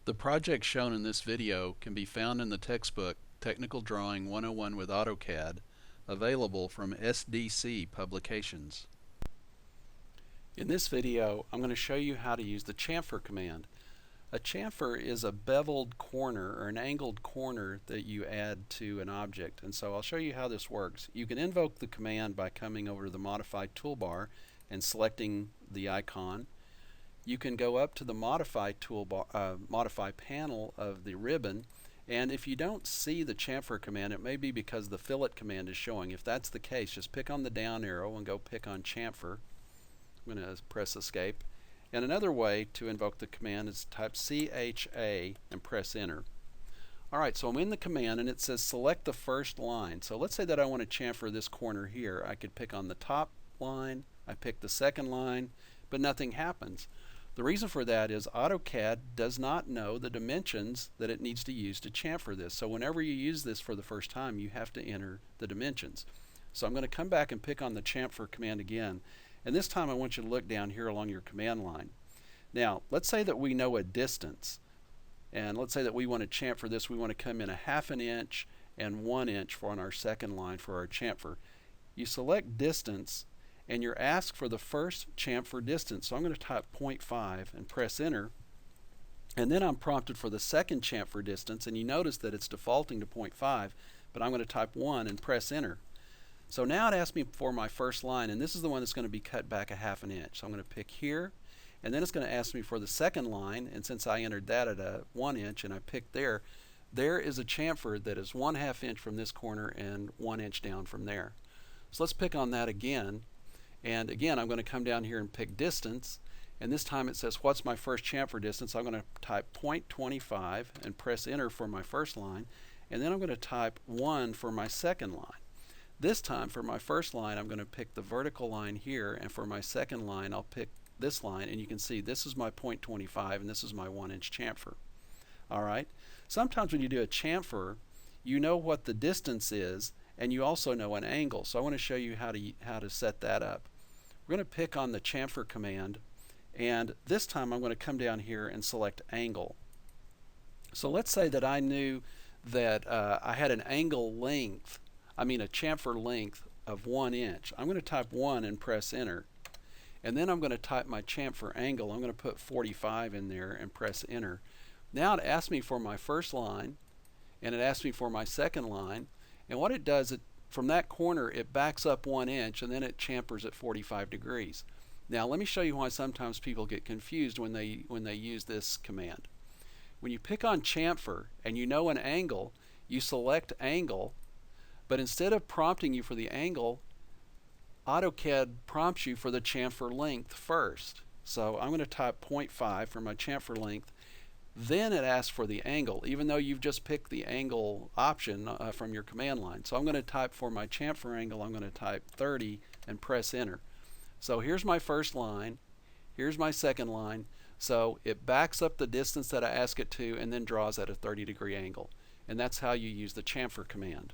The project shown in this video can be found in the textbook Technical Drawing 101 with AutoCAD, available from SDC Publications. In this video, I'm going to show you how to use the chamfer command. A chamfer is a beveled corner or an angled corner that you add to an object, and so I'll show you how this works. You can invoke the command by coming over to the Modify toolbar and selecting the icon. You can go up to the Modify toolbar, Modify panel of the ribbon, and if you don't see the chamfer command, it may be because the fillet command is showing. If that's the case, just pick on the down arrow and go pick on chamfer. I'm going to press escape. And another way to invoke the command is type CHA and press enter. Alright, so I'm in the command and it says select the first line. So let's say that I want to chamfer this corner here. I could pick on the top line, I pick the second line, but nothing happens. The reason for that is AutoCAD does not know the dimensions that it needs to use to chamfer this. So whenever you use this for the first time, you have to enter the dimensions. So I'm going to come back and pick on the chamfer command again. And this time I want you to look down here along your command line. Now, let's say that we know a distance. And let's say that we want to chamfer this. We want to come in a 1/2 inch and 1 inch on our second line for our chamfer. You select distance and you're asked for the first chamfer distance. So I'm going to type 0.5 and press enter. And then I'm prompted for the second chamfer distance, and you notice that it's defaulting to 0.5, but I'm going to type 1 and press enter. So now it asks me for my first line, and this is the one that's going to be cut back a 1/2 inch. So I'm going to pick here, and then it's going to ask me for the second line, and since I entered that at a 1 inch and I picked there is a chamfer that is 1/2 inch from this corner and 1 inch down from there. So let's pick on that again. And again, I'm going to come down here and pick distance, and this time it says what's my first chamfer distance. I'm going to type 0.25 and press enter for my first line, and then I'm going to type 1 for my second line. This time for my first line I'm going to pick the vertical line here, and for my second line I'll pick this line, and you can see this is my 0.25 and this is my 1 inch chamfer. Alright, sometimes when you do a chamfer you know what the distance is and you also know an angle, so I want to show you how to set that up. We're going to pick on the chamfer command, and this time I'm going to come down here and select angle. So let's say that I knew that I had an angle length, a chamfer length of 1 inch. I'm going to type 1 and press enter, and then I'm going to type my chamfer angle. I'm going to put 45 in there and press enter. Now it asks me for my first line and it asks me for my second line, and what it does, from that corner it backs up 1 inch and then it chamfers at 45 degrees. Now let me show you why sometimes people get confused when they use this command. When you pick on chamfer and you know an angle, you select angle, but instead of prompting you for the angle, AutoCAD prompts you for the chamfer length first. So I'm going to type 0.5 for my chamfer length. Then it asks for the angle, even though you've just picked the angle option from your command line. So I'm going to type for my chamfer angle, I'm going to type 30 and press enter. So here's my first line, here's my second line. So it backs up the distance that I ask it to and then draws at a 30-degree angle. And that's how you use the chamfer command.